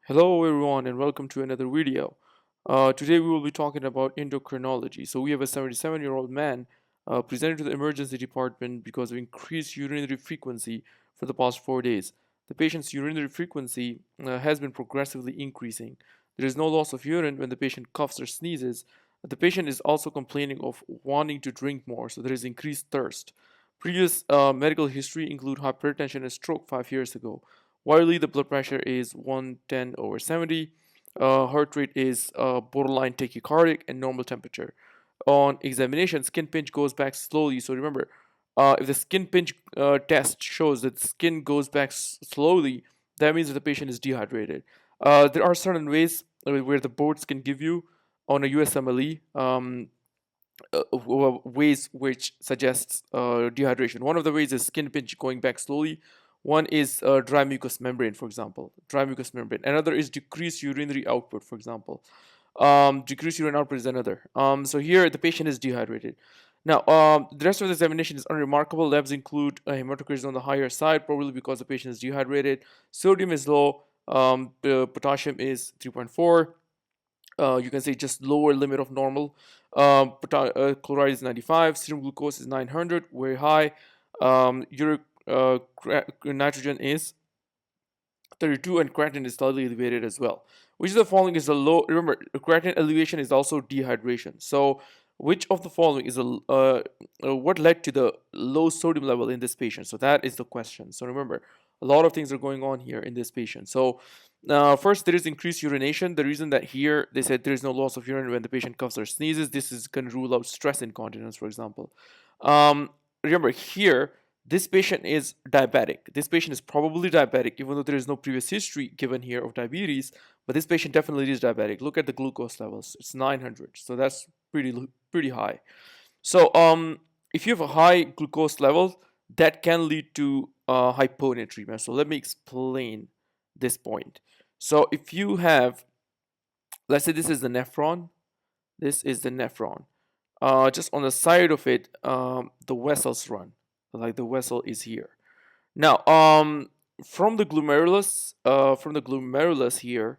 Hello everyone and welcome to another video. Today we will be talking about endocrinology. So we have a 77-year-old man presented to the emergency department because of increased urinary frequency for the past 4 days. The patient's urinary frequency has been progressively increasing. There is no loss of urine when the patient coughs or sneezes. The patient is also complaining of wanting to drink more, so there is increased thirst. Previous medical history include hypertension and stroke 5 years ago. Widely, the blood pressure is 110 over 70. Heart rate is borderline tachycardic and normal temperature. On examination, skin pinch goes back slowly. So remember, if the skin pinch test shows that skin goes back slowly, that means that the patient is dehydrated. There are certain ways where the boards can give you on a USMLE ways which suggests dehydration. One of the ways is skin pinch going back slowly. One is dry mucous membrane, for example, dry mucous membrane. Another is decreased urinary output, for example. Decreased urinary output is another. So here the patient is dehydrated. Now, the rest of the examination is unremarkable. Labs include hematocrit is on the higher side, probably because the patient is dehydrated. Sodium is low. Potassium is 3.4. You can say just lower limit of normal. Chloride is 95. Serum glucose is 900, very high. Uric nitrogen is 32, and creatinine is slightly elevated as well. Which of the following is a low? Remember, creatinine elevation is also dehydration. So, which of the following is what led to the low sodium level in this patient? So that is the question. So remember, a lot of things are going on here in this patient. So first, there is increased urination. The reason that here they said there is no loss of urine when the patient coughs or sneezes. This is going to rule out stress incontinence, for example. Remember here, this patient is diabetic. This patient is probably diabetic, even though there is no previous history given here of diabetes. But this patient definitely is diabetic. Look at the glucose levels; it's 900. So that's pretty high. So if you have a high glucose level, that can lead to hyponatremia. So let me explain this point. So if you have, let's say this is the nephron, this is the nephron. Just on the side of it, the vessels run, like the vessel is here. Now, from the glomerulus here,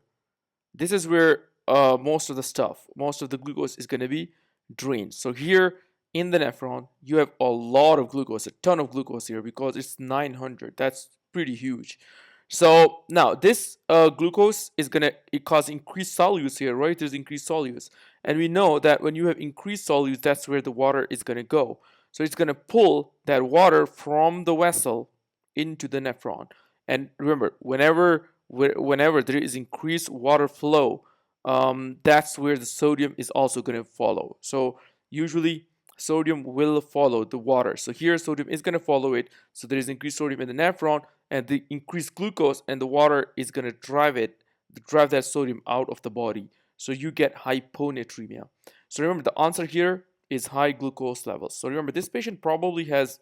this is where most of the stuff, most of the glucose is going to be drained. So here in the nephron, you have a lot of glucose, a ton of glucose here because it's 900. That's pretty huge. So now this glucose is going to cause increased solutes here, right? There's increased solutes. And we know that when you have increased solutes, that's where the water is going to go. So it's going to pull that water from the vessel into the nephron. And remember, whenever there is increased water flow, that's where the sodium is also going to follow. So usually sodium will follow the water. So here sodium is going to follow it. So there is increased sodium in the nephron, and the increased glucose and the water is going to drive that sodium out of the body. So you get hyponatremia. So remember, the answer here is high glucose levels. So remember, this patient probably has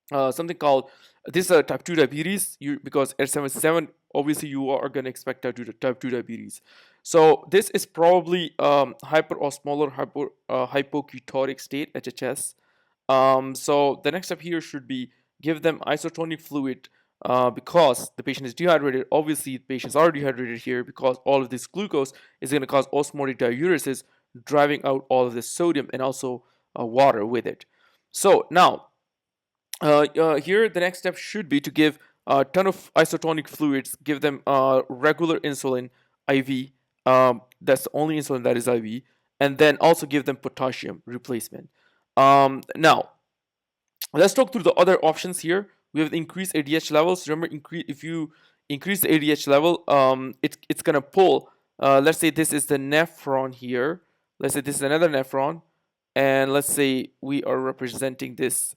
something called this type 2 diabetes, because at 77 obviously you are going to expect type 2 diabetes. So this is probably hyperosmolar hypoketotic state, HHS. So the next step here should be give them isotonic fluid because the patient is dehydrated. Obviously the patients are dehydrated here because all of this glucose is going to cause osmotic diuresis, driving out all of this sodium and also water with it. So now here the next step should be to give a ton of isotonic fluids, give them regular insulin IV. That's the only insulin that is IV, and then also give them potassium replacement. Now let's talk through the other options here. We have increased ADH levels. Remember, if you increase the ADH level, it's gonna pull. Let's say this is the nephron here. Let's say this is another nephron, and let's say we are representing this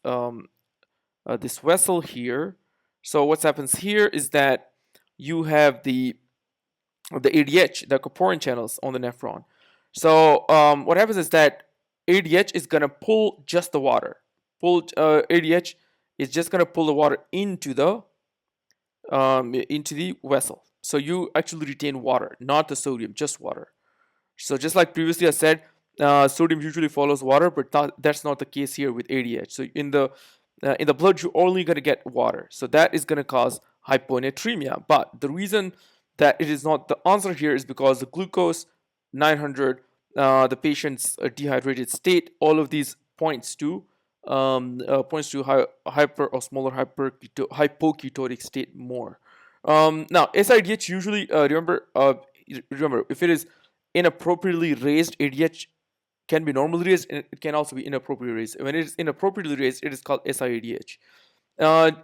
this vessel here. So what happens here is that you have the ADH, the aquaporin channels on the nephron. So what happens is that ADH is gonna pull just the water. ADH is just gonna pull the water into the vessel. So you actually retain water, not the sodium, just water. So just like previously I said, sodium usually follows water, but that's not the case here with ADH. So in the blood, you're only going to get water. So that is going to cause hyponatremia. But the reason that it is not. The answer here is because the glucose 900, the patient's dehydrated state, all of these points to hyper or smaller hypoketotic state more. Now SIDH usually remember, if it is inappropriately raised, ADH can be normally raised and it can also be inappropriately raised. When it is inappropriately raised, it is called SIADH.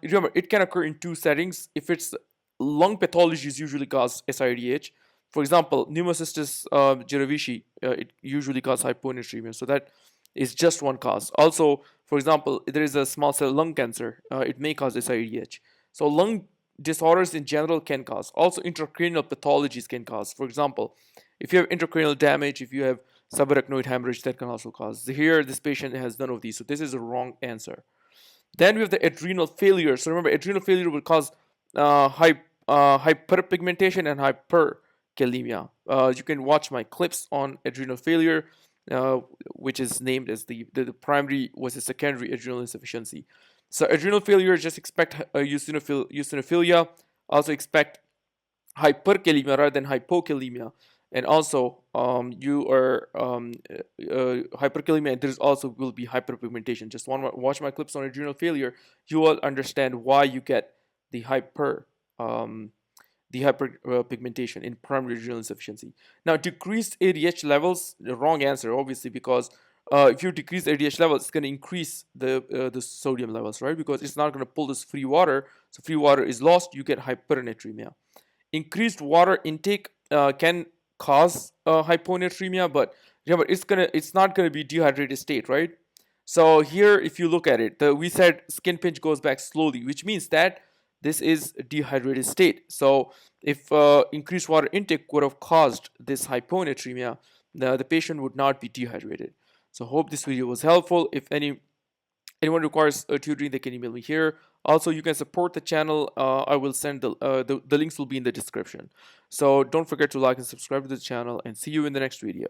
Remember, it can occur in two settings. If it's lung pathologies, usually cause SIADH. For example, pneumocystis jirovecii, it usually causes hyponatremia. So that is just one cause. Also, for example, there is a small cell lung cancer. It may cause SIADH. So lung disorders in general can cause. Also, intracranial pathologies can cause. For example, if you have intracranial damage, if you have subarachnoid hemorrhage, that can also cause. Here, this patient has none of these. So this is a wrong answer. Then we have the adrenal failure. So remember, adrenal failure will cause hyperpigmentation and hyperkalemia. You can watch my clips on adrenal failure, which is named as the primary versus secondary adrenal insufficiency. So adrenal failure, just expect eosinophilia. Also expect hyperkalemia rather than hypokalemia. And also, you are hyperkalemia, and there's also will be hyperpigmentation. Just watch my clips on adrenal failure. You will understand why you get the hyperpigmentation in primary adrenal insufficiency. Now, decreased ADH levels, the wrong answer, obviously, because if you decrease ADH levels, it's going to increase the sodium levels, right? Because it's not going to pull this free water. So free water is lost. You get hyponatremia. Increased water intake can cause hyponatremia, but remember, it's not gonna be dehydrated state, right? So here, if you look at it, we said skin pinch goes back slowly, which means that this is a dehydrated state. So if increased water intake would have caused this hyponatremia, the patient would not be dehydrated. So hope this video was helpful. If anyone requires tutoring, they can email me here. Also, you can support the channel. I will send the links will be in the description. So don't forget to like and subscribe to the channel, and see you in the next video.